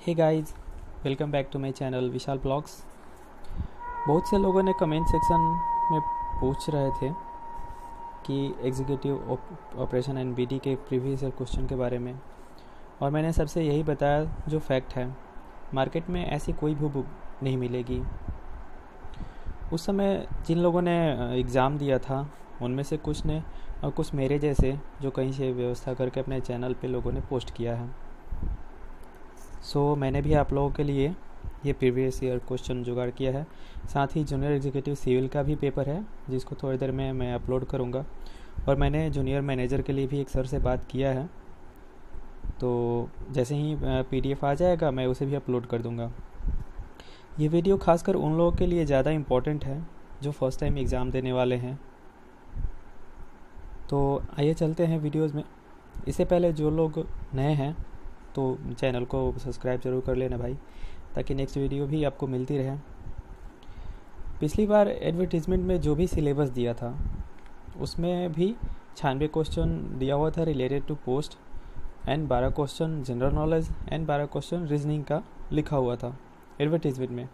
Hey guys, welcome back to my channel Vishal blogs. बहुत से लोगों ने कमेंट सेक्शन में पूछ रहे थे कि एग्जीक्यूटिव ऑपरेशन एंड बीडी के प्रीवियस ईयर क्वेश्चन के बारे में, और मैंने सबसे यही बताया जो फैक्ट है। मार्केट में ऐसी कोई भी बुक नहीं मिलेगी। उस समय जिन लोगों ने एग्ज़ाम दिया था उनमें से कुछ ने और कुछ मेरे जैसे जो कहीं से व्यवस्था करके अपने चैनल पे लोगों ने पोस्ट किया है। मैंने भी आप लोगों के लिए ये प्रीवियस ईयर क्वेश्चन जुगाड़ किया है। साथ ही जूनियर एग्जीक्यूटिव सिविल का भी पेपर है जिसको थोड़ी देर में मैं अपलोड करूँगा, और मैंने जूनियर मैनेजर के लिए भी एक सर से बात किया है। तो जैसे ही PDF आ जाएगा मैं उसे भी अपलोड कर दूँगा। ये वीडियो खासकर उन लोगों के लिए ज़्यादा इम्पोर्टेंट है जो फर्स्ट टाइम एग्ज़ाम देने वाले हैं। तो आइए चलते हैं वीडियोज़ में। इससे पहले जो लोग नए हैं तो चैनल को सब्सक्राइब ज़रूर कर लेना भाई, ताकि नेक्स्ट वीडियो भी आपको मिलती रहे। पिछली बार एडवर्टीज़मेंट में जो भी सिलेबस दिया था उसमें भी 96 क्वेश्चन दिया हुआ था related to post, and 12 question general knowledge and 12 question reasoning का लिखा हुआ था एडवर्टीज़मेंट में।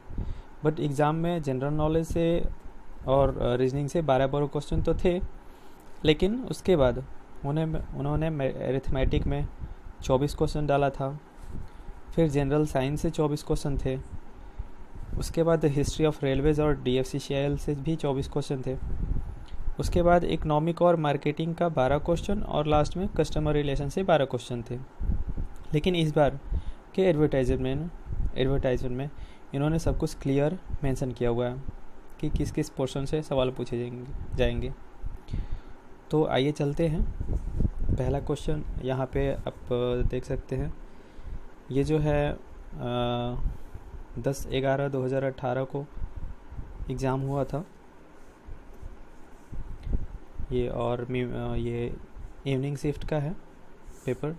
बट एग्ज़ाम में जनरल नॉलेज से और रीजनिंग से 12 क्वेश्चन तो थे, लेकिन उसके बाद उन्होंने अरिथमेटिक में 24 क्वेश्चन डाला था। फिर जनरल साइंस से 24 क्वेश्चन थे। उसके बाद हिस्ट्री ऑफ रेलवेज़ और DFCCIL से भी 24 क्वेश्चन थे। उसके बाद इकोनॉमिक और मार्केटिंग का 12 क्वेश्चन, और लास्ट में कस्टमर रिलेशन से 12 क्वेश्चन थे। लेकिन इस बार के एडवर्टाइजमेंट में इन्होंने सब कुछ क्लियर मेंशन किया हुआ है कि किस किस पोर्शन से सवाल पूछे जाएंगे। तो आइए चलते हैं। पहला क्वेश्चन यहाँ पे आप देख सकते हैं। ये जो है 10/11/2018 को एग्ज़ाम हुआ था ये, और ये इवनिंग शिफ्ट का है पेपर।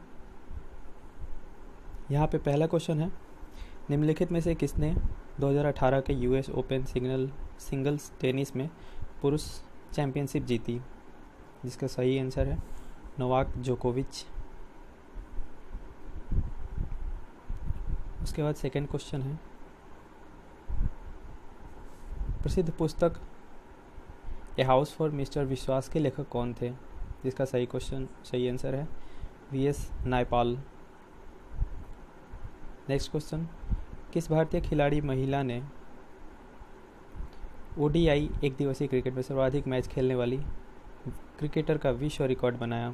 यहाँ पे पहला क्वेश्चन है, निम्नलिखित में से किसने 2018 के US ओपन सिंगल्स टेनिस में पुरुष चैंपियनशिप जीती? जिसका सही आंसर है नोवाक जोकोविच। उसके बाद सेकंड क्वेश्चन है, प्रसिद्ध पुस्तक ए हाउस फॉर मिस्टर विश्वास के लेखक कौन थे? जिसका सही आंसर है VS नायपाल। नेक्स्ट क्वेश्चन, किस भारतीय खिलाड़ी महिला ने ODI एक दिवसीय क्रिकेट में सर्वाधिक मैच खेलने वाली क्रिकेटर का विश्व रिकॉर्ड बनाया?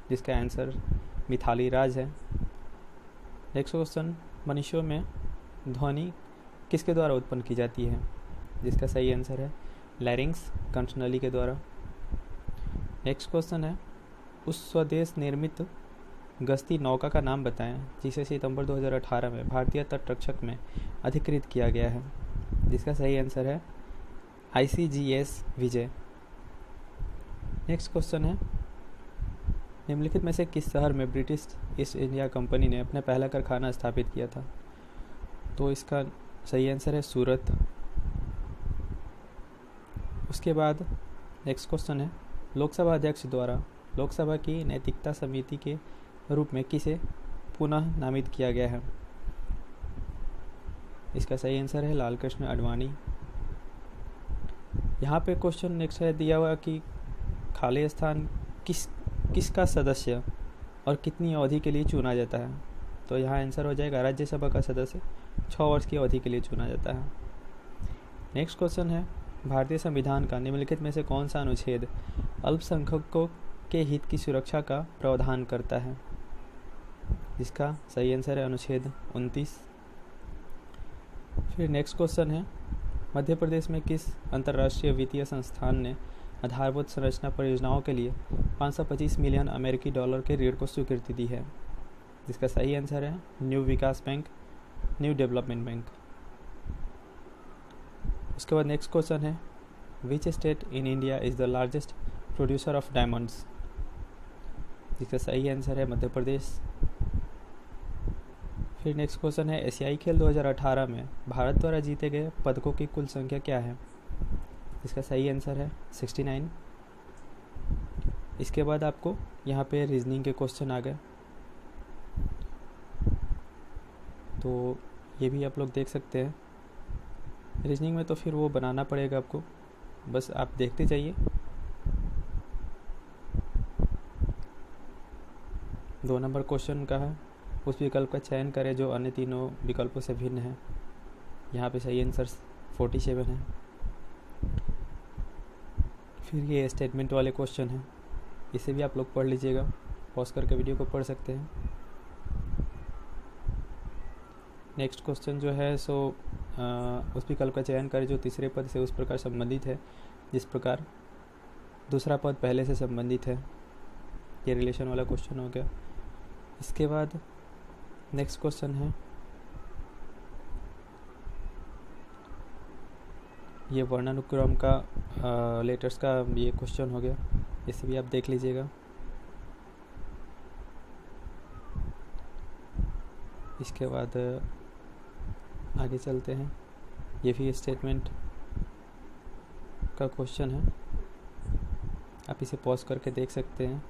जिसका आंसर मिथाली राज है। नेक्स्ट क्वेश्चन, मनुष्यों में ध्वनि किसके द्वारा उत्पन्न की जाती है? जिसका सही आंसर है लैरिंक्स कंठनली के द्वारा। नेक्स्ट क्वेश्चन है, उस स्वदेश निर्मित गश्ती नौका का नाम बताएं जिसे सितंबर 2018 में भारतीय तटरक्षक में अधिकृत किया गया है? जिसका सही आंसर है ICGS विजय। नेक्स्ट क्वेश्चन है, निम्नलिखित में से किस शहर में ब्रिटिश ईस्ट इंडिया कंपनी ने अपना पहला कारखाना स्थापित किया था? तो इसका सही आंसर है सूरत। उसके बाद नेक्स्ट क्वेश्चन है, लोकसभा अध्यक्ष द्वारा लोकसभा की नैतिकता समिति के रूप में किसे पुनः नामित किया गया है? इसका सही आंसर है लाल कृष्ण आडवाणी। यहाँ पे क्वेश्चन नेक्स्ट है दिया हुआ कि खाली स्थान किसका सदस्य और कितनी अवधि के लिए चुना जाता है? तो यहाँ आंसर हो जाएगा राज्यसभा का सदस्य 6 वर्ष की अवधि के लिए चुना जाता है। नेक्स्ट क्वेश्चन है, भारतीय संविधान का निम्नलिखित में से कौन सा अनुच्छेद अल्पसंख्यकों के हित की सुरक्षा का प्रावधान करता है? जिसका सही आंसर है अनुच्छेद 29। फिर नेक्स्ट क्वेश्चन है, मध्य प्रदेश में किस अंतर्राष्ट्रीय वित्तीय संस्थान ने आधारभूत संरचना परियोजनाओं के लिए 525 मिलियन अमेरिकी डॉलर के ऋण को स्वीकृति दी है? जिसका सही आंसर है न्यू विकास बैंक, न्यू डेवलपमेंट बैंक। उसके बाद नेक्स्ट क्वेश्चन है, which state in India is the largest producer of diamonds? जिसका सही आंसर है मध्य प्रदेश। फिर नेक्स्ट क्वेश्चन है, एशियाई खेल 2018 में भारत द्वारा जीते गए पदकों की कुल संख्या क्या है? इसका सही आंसर है 69। इसके बाद आपको यहाँ पे रीजनिंग के क्वेश्चन आ गए। तो ये भी आप लोग देख सकते हैं। रीजनिंग में तो फिर वो बनाना पड़ेगा आपको, बस आप देखते जाइए। 2 नंबर क्वेश्चन का है, उस विकल्प का चयन करें जो अन्य तीनों विकल्पों से भिन्न है। यहाँ पे सही आंसर 47 है। फिर ये स्टेटमेंट वाले क्वेश्चन हैं, इसे भी आप लोग पढ़ लीजिएगा, पॉज करके वीडियो को पढ़ सकते हैं। नेक्स्ट क्वेश्चन जो है उस विकल्प का चयन करें जो तीसरे पद से उस प्रकार संबंधित है जिस प्रकार दूसरा पद पहले से संबंधित है। ये रिलेशन वाला क्वेश्चन हो गया। इसके बाद नेक्स्ट क्वेश्चन है, ये वर्णानुक्रम का लेटर्स का ये क्वेश्चन हो गया, इसे भी आप देख लीजिएगा। इसके बाद आगे चलते हैं, ये भी स्टेटमेंट का क्वेश्चन है, आप इसे पॉज करके देख सकते हैं।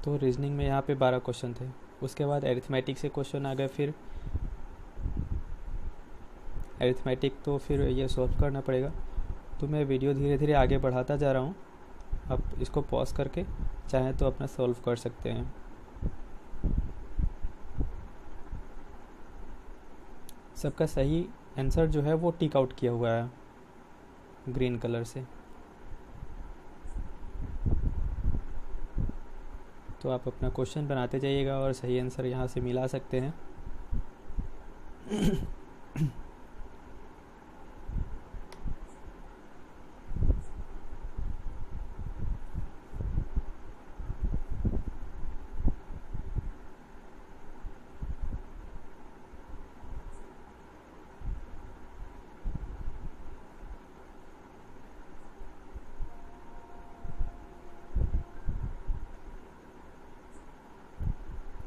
तो रीजनिंग में यहाँ पे 12 क्वेश्चन थे। उसके बाद एरिथमेटिक से क्वेश्चन आ गए। फिर एरिथमेटिक तो फिर ये सॉल्व करना पड़ेगा, तो मैं वीडियो धीरे धीरे आगे बढ़ाता जा रहा हूँ, आप इसको पॉज करके चाहें तो अपना सॉल्व कर सकते हैं। सबका सही आंसर जो है वो टिक आउट किया हुआ है ग्रीन कलर से, तो आप अपना क्वेश्चन बनाते जाइएगा और सही आंसर यहाँ से मिला सकते हैं।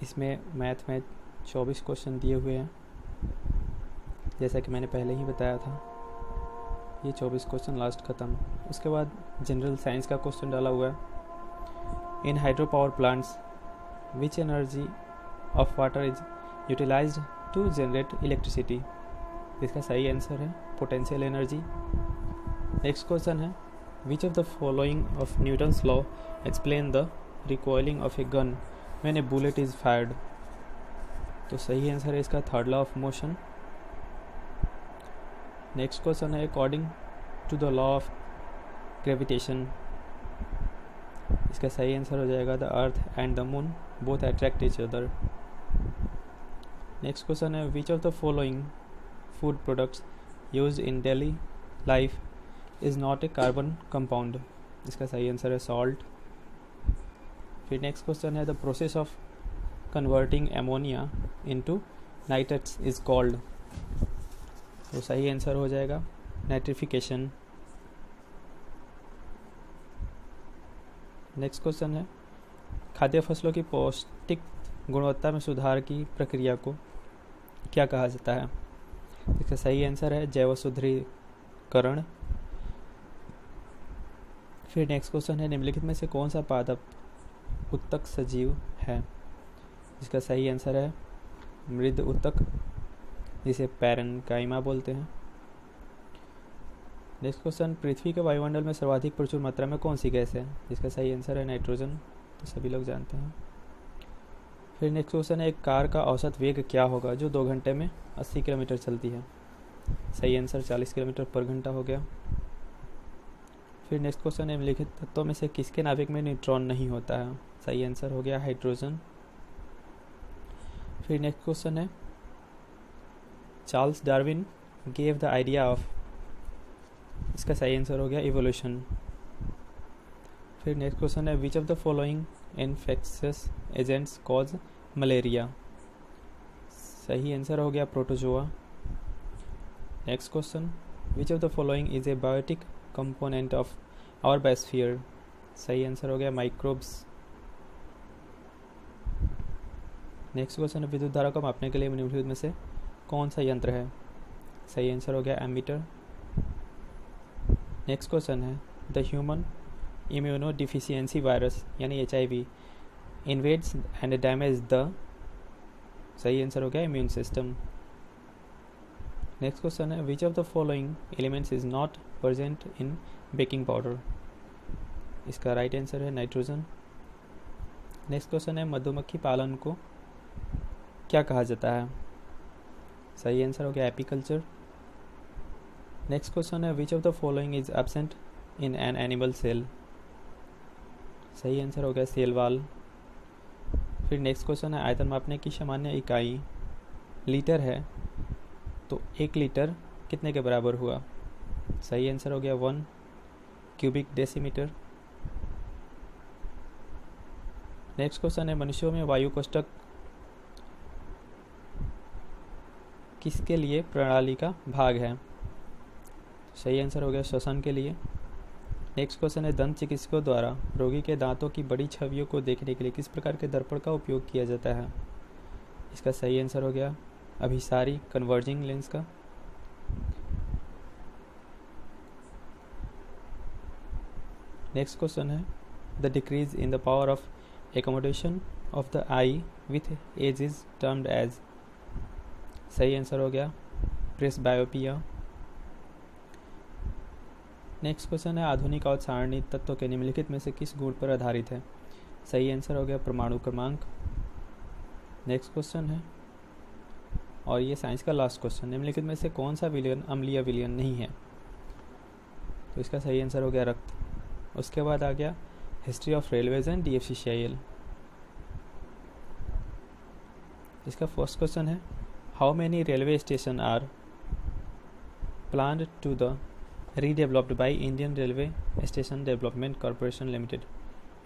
इसमें मैथ में 24 क्वेश्चन दिए हुए हैं, जैसा कि मैंने पहले ही बताया था। ये 24 क्वेश्चन लास्ट ख़त्म। उसके बाद जनरल साइंस का क्वेश्चन डाला हुआ है। In hydro power plants which energy of water is utilized to generate electricity. इसका सही आंसर है पोटेंशियल एनर्जी। नेक्स्ट क्वेश्चन है, which of the following of Newton's law explain the recoiling of a gun when a bullet is fired. तो सही answer है इसका third law of motion. Next question है, according to the law of gravitation. इसका सही answer हो जाएगा the earth and the moon both attract each other. Next question है, which of the following food products used in daily life is not a carbon compound. इसका सही answer है salt. फिर next question है, the process of converting ammonia into nitrates is called. तो सही answer हो जाएगा नाइट्रिफिकेशन। नेक्स्ट क्वेश्चन है, खाद्य फसलों की पौष्टिक गुणवत्ता में सुधार की प्रक्रिया को क्या कहा जाता है। इसका सही आंसर है जैव शुद्धिकरण। फिर नेक्स्ट क्वेश्चन है, निम्नलिखित में से कौन सा पादप उत्तक सजीव है। इसका सही आंसर है मृद उत्तक, जिसे पैरेन्काइमा बोलते हैं। नेक्स्ट क्वेश्चन, पृथ्वी के वायुमंडल में सर्वाधिक प्रचुर मात्रा में कौन सी गैस है। इसका सही आंसर है नाइट्रोजन, तो सभी लोग जानते हैं। फिर नेक्स्ट क्वेश्चन है, एक कार का औसत वेग क्या होगा जो 2 घंटे में 80 किलोमीटर चलती है। सही आंसर 40 किलोमीटर पर घंटा हो गया। फिर नेक्स्ट क्वेश्चन है, निम्नलिखित तत्वों में से किसके नाभिक में न्यूट्रॉन नहीं होता है। सही आंसर हो गया हाइड्रोजन। फिर नेक्स्ट क्वेश्चन है, Charles Darwin gave the idea of. इसका सही आंसर हो गया इवोल्यूशन। फिर नेक्स्ट क्वेश्चन है, which of the following infectious agents cause malaria. सही आंसर हो गया protozoa. Next question, which of the following is a biotic component of our biosphere. सही आंसर हो गया माइक्रोब्स। नेक्स्ट क्वेश्चन है, विद्युत धारा को मापने के लिए निम्नलिखित में से कौन सा यंत्र है। सही आंसर हो गया एमीटर। नेक्स्ट क्वेश्चन है, द ह्यूमन इम्यूनोडिफिशियंसी वायरस यानी HIV invades and damage the, सही आंसर हो गया इम्यून सिस्टम। नेक्स्ट क्वेश्चन है which of the following elements is not present in baking powder, इसका राइट आंसर है नाइट्रोजन। नेक्स्ट क्वेश्चन है मधुमक्खी पालन को क्या कहा जाता है, सही आंसर हो गया एपीकल्चर। नेक्स्ट क्वेश्चन है which of the following is absent in an animal cell, सही आंसर हो गया सेल वाल। फिर नेक्स्ट क्वेश्चन है आयतन मापने की सामान्य इकाई लीटर है, तो 1 लीटर कितने के बराबर हुआ, सही आंसर हो गया 1 क्यूबिक डेसीमीटर। नेक्स्ट क्वेश्चन है मनुष्यों में वायु कोष्ठक किसके लिए प्रणाली का भाग है, सही आंसर हो गया श्वसन के लिए। नेक्स्ट क्वेश्चन है दंत चिकित्सकों द्वारा रोगी के दांतों की बड़ी छवियों को देखने के लिए किस प्रकार के दर्पण का उपयोग किया जाता है, इसका सही आंसर हो गया अभिसारी कन्वर्जिंग लेंस का। नेक्स्ट क्वेश्चन है the decrease in the power of accommodation of the eye with age is termed as, सही आंसर हो गया प्रेसबायोपिया। नेक्स्ट क्वेश्चन है आधुनिक और सारणी तत्व के निम्नलिखित में से किस गुण पर आधारित है, सही आंसर हो गया परमाणु क्रमांक। नेक्स्ट क्वेश्चन है और ये साइंस का लास्ट क्वेश्चन, निम्नलिखित में से कौन सा विलयन अम्लीय विलयन नहीं है, तो इसका सही आंसर हो गया रक्त। उसके बाद आ गया history of railways and DFCCIL। इसका फर्स्ट क्वेश्चन है how many railway station are planned to the redeveloped by Indian Railway Station Development Corporation Limited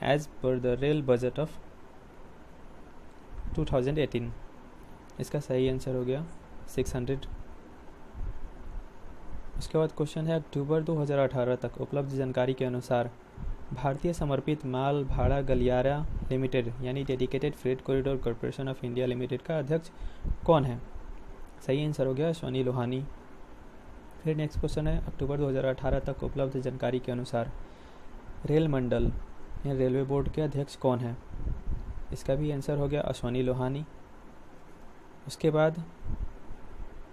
as per the rail budget of 2018, इसका सही आंसर हो गया 600। उसके बाद क्वेश्चन है अक्टूबर 2018 तक उपलब्ध जानकारी के अनुसार भारतीय समर्पित माल भाड़ा गलियारा लिमिटेड यानी dedicated freight corridor corporation of India limited का अध्यक्ष कौन है, सही आंसर हो गया अश्वनी लोहानी। फिर नेक्स्ट क्वेश्चन है अक्टूबर 2018 तक उपलब्ध जानकारी के अनुसार रेल मंडल या रेलवे बोर्ड के अध्यक्ष कौन है, इसका भी आंसर हो गया अश्वनी लोहानी। उसके बाद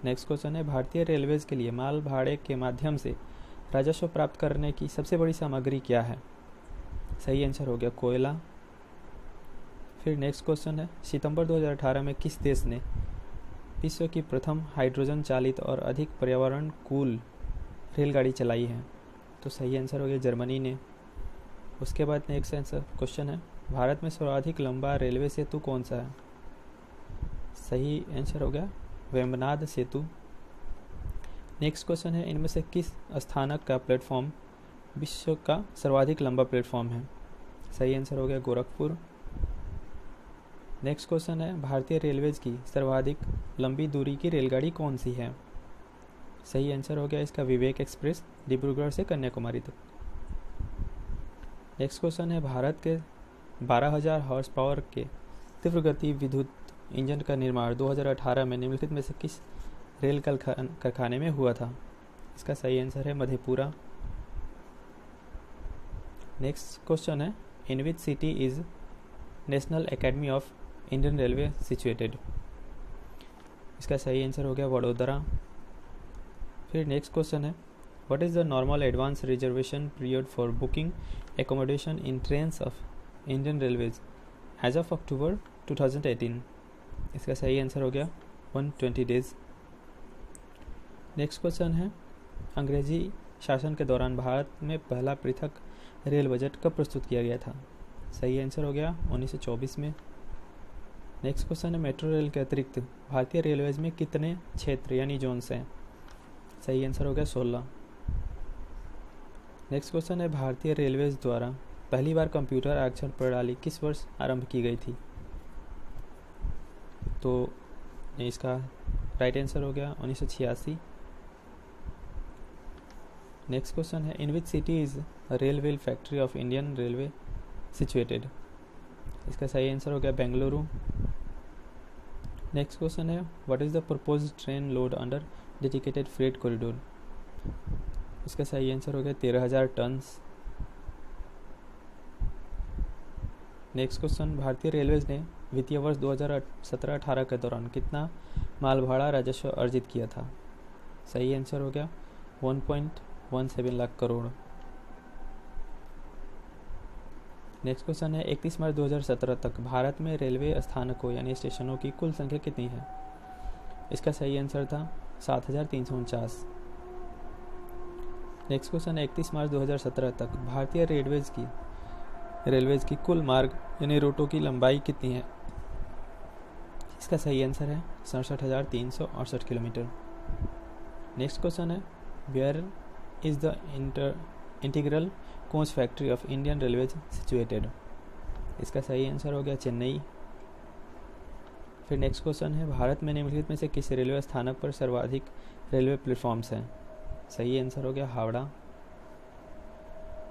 नेक्स्ट क्वेश्चन है भारतीय रेलवेज के लिए माल भाड़े के माध्यम से राजस्व प्राप्त करने की सबसे बड़ी सामग्री क्या है, सही आंसर हो गया कोयला। फिर नेक्स्ट क्वेश्चन है सितंबर 2018 में किस देश ने विश्व की प्रथम हाइड्रोजन चालित और अधिक पर्यावरण कूल रेलगाड़ी चलाई है, तो सही आंसर हो गया जर्मनी ने। उसके बाद नेक्स्ट आंसर क्वेश्चन है भारत में सर्वाधिक लंबा रेलवे सेतु कौन सा है, सही आंसर हो गया वेम्बनाड सेतु। नेक्स्ट क्वेश्चन है इनमें से किस स्थानक का प्लेटफॉर्म विश्व का सर्वाधिक लंबा प्लेटफॉर्म है, सही आंसर हो गया गोरखपुर। नेक्स्ट क्वेश्चन है भारतीय रेलवेज की सर्वाधिक लंबी दूरी की रेलगाड़ी कौन सी है, सही आंसर हो गया इसका विवेक एक्सप्रेस डिब्रूगढ़ से कन्याकुमारी तक। नेक्स्ट क्वेश्चन है भारत के 12,000 हॉर्स पावर के तीव्र गति विद्युत इंजन का निर्माण 2018 में निम्नलिखित में से किस रेल कारखाने में हुआ था, इसका सही आंसर है मधेपुरा। नेक्स्ट क्वेश्चन है in which city is National Academy of Indian Railway situated, इसका सही आंसर हो गया वडोदरा। फिर नेक्स्ट क्वेश्चन है what is the normal advance reservation period for booking accommodation in trains of Indian Railways as of October 2018, इसका सही answer हो गया 120 डेज। नेक्स्ट क्वेश्चन है अंग्रेजी शासन के दौरान भारत में पहला पृथक रेल बजट कब प्रस्तुत किया गया था, सही आंसर हो गया 1924 में। नेक्स्ट क्वेश्चन है मेट्रो रेल के अतिरिक्त भारतीय रेलवेज में कितने क्षेत्र यानी जोन्स हैं, सही आंसर हो गया 16। नेक्स्ट क्वेश्चन है भारतीय रेलवेज द्वारा पहली बार कंप्यूटर अक्षर प्रणाली किस वर्ष आरंभ की गई थी, तो इसका राइट आंसर हो गया 1986। नेक्स्ट क्वेश्चन है in which city is Rail Wheel Factory of Indian Railway situated, इसका सही आंसर हो गया बेंगलुरु। नेक्स्ट क्वेश्चन है what is the proposed train load under dedicated freight corridor, इसका सही आंसर हो गया 13,000 टन्स। नेक्स्ट क्वेश्चन, भारतीय रेलवेज ने वित्तीय वर्ष 2017-18 के दौरान कितना माल भाड़ा राजस्व अर्जित किया था? सही आंसर हो गया 1.17 लाख करोड़। नेक्स्ट क्वेश्चन है, 31 मार्च 2017 तक भारत में रेलवे स्थानकों यानी स्टेशनों की कुल संख्या कितनी है? इसका सही आंसर था 7,349। नेक्स्ट क्वेश्चन है, 31 मार्च 2017 तक भारतीय रेलवेज की कुल मार्ग यानी रूटों की लंबाई कितनी है? इसका सही आंसर है 67,368 किलोमीटर। नेक्स्ट क्वेश्चन है, where is the integral coach factory of Indian railways situated? इसका सही आंसर हो गया चेन्नई। फिर नेक्स्ट क्वेश्चन है, भारत में निम्नलिखित में से किस रेलवे स्थानक पर सर्वाधिक रेलवे प्लेटफॉर्म्स हैं? सही आंसर हो गया हावड़ा।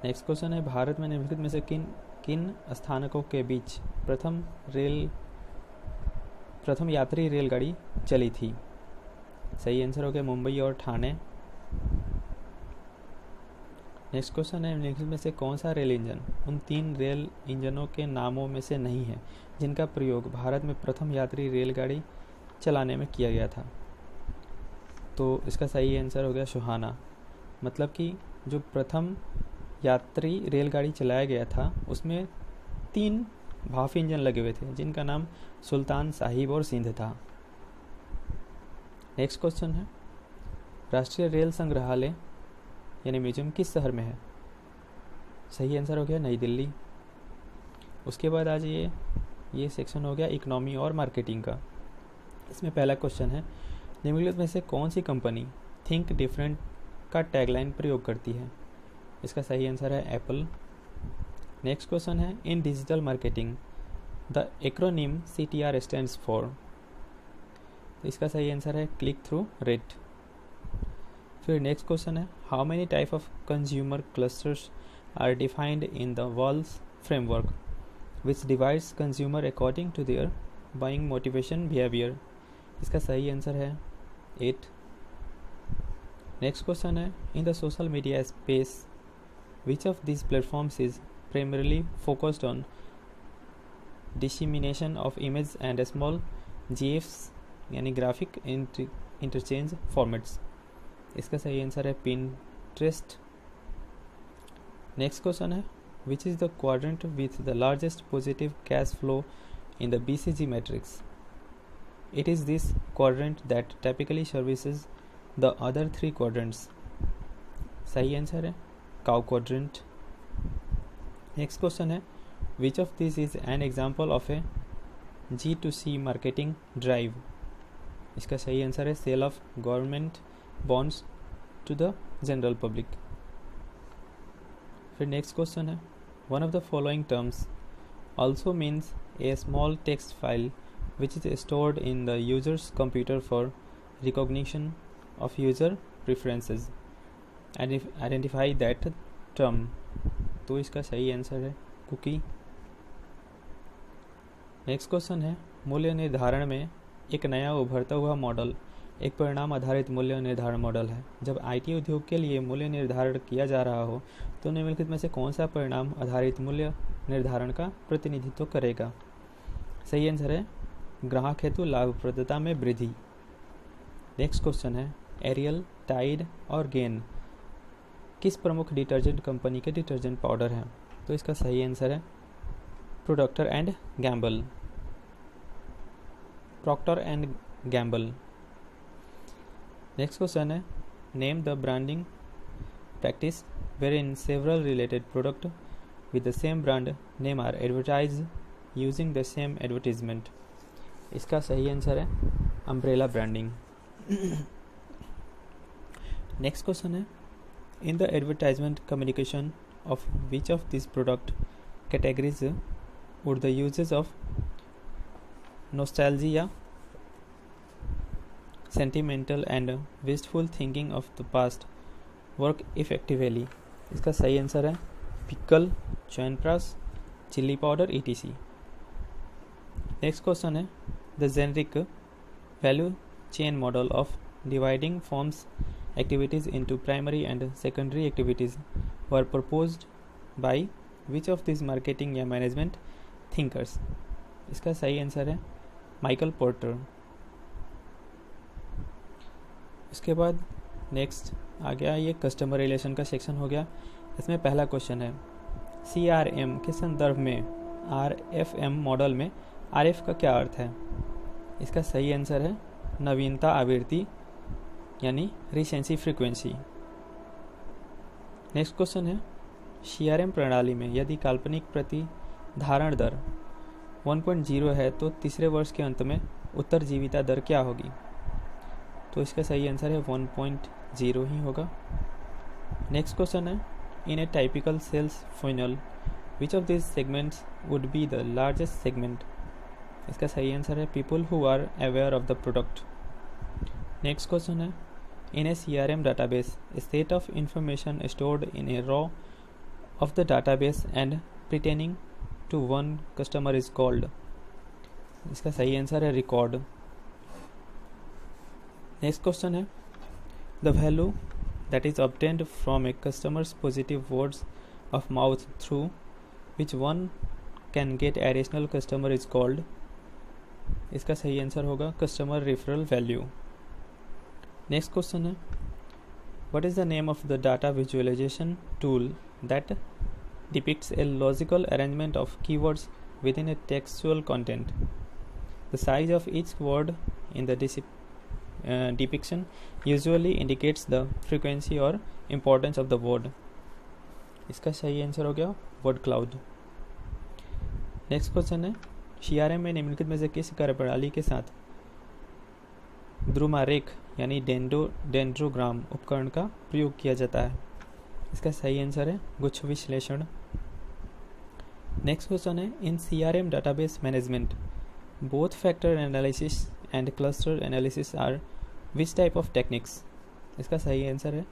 नेक्स्ट क्वेश्चन है, भारत में निम्नलिखित में से किन स्थानकों के बीच प्रथम यात्री रेलगाड़ी चली थी? सही आंसर हो गया मुंबई और ठाणे। नेक्स्ट क्वेश्चन है, निम्नलिखित में से कौन सा रेल इंजन उन 3 रेल इंजनों के नामों में से नहीं है जिनका प्रयोग भारत में प्रथम यात्री रेलगाड़ी चलाने में किया गया था? तो इसका सही आंसर हो गया सुहाना। मतलब कि जो प्रथम यात्री रेलगाड़ी चलाया गया था उसमें 3 भाप इंजन लगे हुए थे जिनका नाम सुल्तान साहिब और सिंध था। नेक्स्ट क्वेश्चन है, राष्ट्रीय रेल संग्रहालय यानी म्यूजियम किस शहर में है? सही आंसर हो गया नई दिल्ली। उसके बाद आज ये सेक्शन हो गया इकोनॉमी और मार्केटिंग का। इसमें पहला क्वेश्चन है, निम्नलिखित में से कौन सी कंपनी थिंक डिफरेंट का टैगलाइन प्रयोग करती है? इसका सही आंसर है एप्पल। नेक्स्ट क्वेश्चन है, in digital marketing the acronym CTR stands for? इसका सही आंसर है क्लिक थ्रू रेट। फिर नेक्स्ट क्वेश्चन है, how many type of consumer clusters are defined in the VALS framework which divides consumer according to their buying motivation behaviour? इसका सही answer है 8। Next question है, in the social media space which of this platforms is primarily focused on dissemination of image and small GIFs यानी graphic interchange formats? इसका सही answer है Pinterest। Next question है, which is the quadrant with the largest positive cash flow in the BCG matrix? It is this quadrant that typically services the other 3 quadrants. सही answer है cow quadrant. Next question है, which of this is an example of a G2C marketing drive? इसका सही answer है sale of government bonds to the general public. फिर next question है, one of the following terms also means A small text file which is stored in the users computer for recognition of user preferences and identify that term? तो इसका सही answer है cookie. Next question है, मूल्य निर्धारण में एक नया उभरता हुआ मॉडल एक परिणाम आधारित मूल्य निर्धारण मॉडल है। जब IT उद्योग के लिए मूल्य निर्धारण किया जा रहा हो तो निम्नलिखित में से कौन सा परिणाम आधारित मूल्य निर्धारण का प्रतिनिधित्व करेगा? सही आंसर है ग्राहक हेतु लाभप्रदता में वृद्धि। नेक्स्ट क्वेश्चन है, एरियल, टाइड और गेन किस प्रमुख डिटर्जेंट कंपनी के डिटर्जेंट पाउडर हैं? तो इसका सही आंसर है Procter and Gamble. Next question है, name the branding practice wherein several related product with the same brand name are advertised using the same advertisement? इसका सही आंसर है अम्ब्रेला ब्रांडिंग। नेक्स्ट क्वेश्चन है, in the advertisement communication of which of these product categories would the uses of nostalgia, sentimental and wistful thinking of the past work effectively? इसका सही answer है pickle, chyawanprash, chilli powder etc। Next question है, the generic value chain model of dividing forms activities into primary and secondary activities were proposed by which of these marketing या management thinkers. इसका सही answer है Michael porter. इसके बाद next आ गया ये customer relation का सेक्शन हो गया। इसमें पहला क्वेश्चन है CRM के संदर्भ में RFM मॉडल में RF का क्या अर्थ है? इसका सही आंसर है नवीनता आवृत्ति यानी रिसेंसी फ्रीक्वेंसी। नेक्स्ट क्वेश्चन है CRM प्रणाली में यदि काल्पनिक प्रतिधारण दर 1.0 है तो तीसरे वर्ष के अंत में उत्तरजीविता दर क्या होगी? तो इसका सही आंसर है 1.0 ही होगा। नेक्स्ट क्वेश्चन है in a typical sales funnel which of this segments would be the largest segment? इसका सही आंसर है people who are aware of the product. Next question है in A CRM database a set of information stored in a row of the database and pertaining to one customer is called? इसका सही answer है record. Next question है the value that is obtained from a customer's positive words of mouth through which one can get additional customer is called? इसका सही answer होगा customer referral value. Next question है what is the name of the data visualization tool that depicts a logical arrangement of keywords within a textual content? The size of each word in the depiction usually indicates the frequency or importance of the word. इसका सही answer हो गया word cloud. Next question है CRM में निम्नलिखित में से किस कार्यप्रणाली के साथ द्रुमारेख यानी डेंड्रोग्राम उपकरण का प्रयोग किया जाता है? इसका सही आंसर है गुच्छ विश्लेषण। नेक्स्ट क्वेश्चन है इन CRM database management both factor analysis and cluster analysis are which type of techniques? इसका सही आंसर है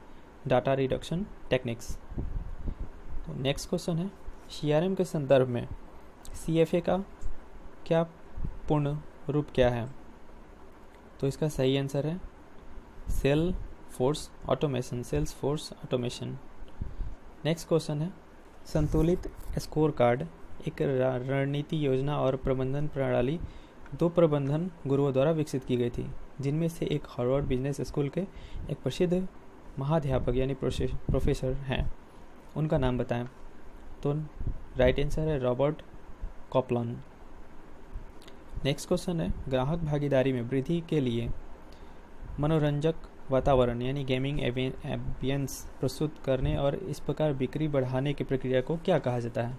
डाटा रिडक्शन टेक्निक्स। तो नेक्स्ट क्वेश्चन है CRM के संदर्भ में CFA का क्या पूर्ण रूप क्या है? तो इसका सही आंसर है sales force automation. Next question है संतुलित स्कोर कार्ड एक रणनीति योजना और प्रबंधन प्रणाली दो प्रबंधन गुरुओं द्वारा विकसित की गई थी जिनमें से एक हार्वर्ड बिजनेस स्कूल के एक प्रसिद्ध महाध्यापक यानी प्रोफेसर हैं, उनका नाम बताएं। तो राइट आंसर है रॉबर्ट कॉपलन। नेक्स्ट क्वेश्चन है ग्राहक भागीदारी में वृद्धि के लिए मनोरंजक वातावरण यानी गेमिंग एम्बियंस प्रस्तुत करने और इस प्रकार बिक्री बढ़ाने की प्रक्रिया को क्या कहा जाता है?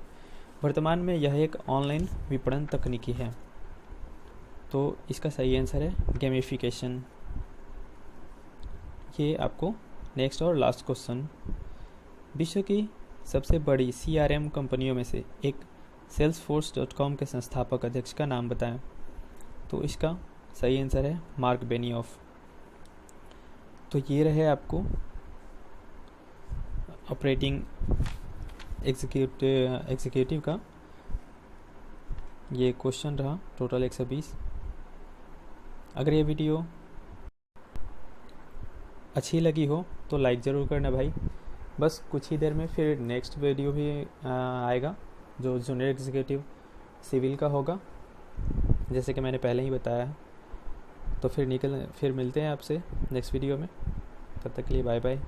वर्तमान में यह एक ऑनलाइन विपणन तकनीकी है। तो इसका सही आंसर है गेमिफिकेशन। ये आपको नेक्स्ट और लास्ट क्वेश्चन विश्व की सबसे बड़ी CRM कंपनियों में से एक salesforce.com के संस्थापक अध्यक्ष का नाम बताएं। तो इसका सही आंसर है मार्क बेनियोफ। तो ये रहे आपको ऑपरेटिंग एग्जीक्यूटिव का ये क्वेश्चन रहा टोटल 120। अगर ये वीडियो अच्छी लगी हो तो लाइक ज़रूर करना भाई। बस कुछ ही देर में फिर नेक्स्ट वीडियो भी आएगा जो जूनियर एग्जीक्यूटिव सिविल का होगा, जैसे कि मैंने पहले ही बताया है। तो फिर मिलते हैं आपसे नेक्स्ट वीडियो में। तब तक के लिए बाय बाय।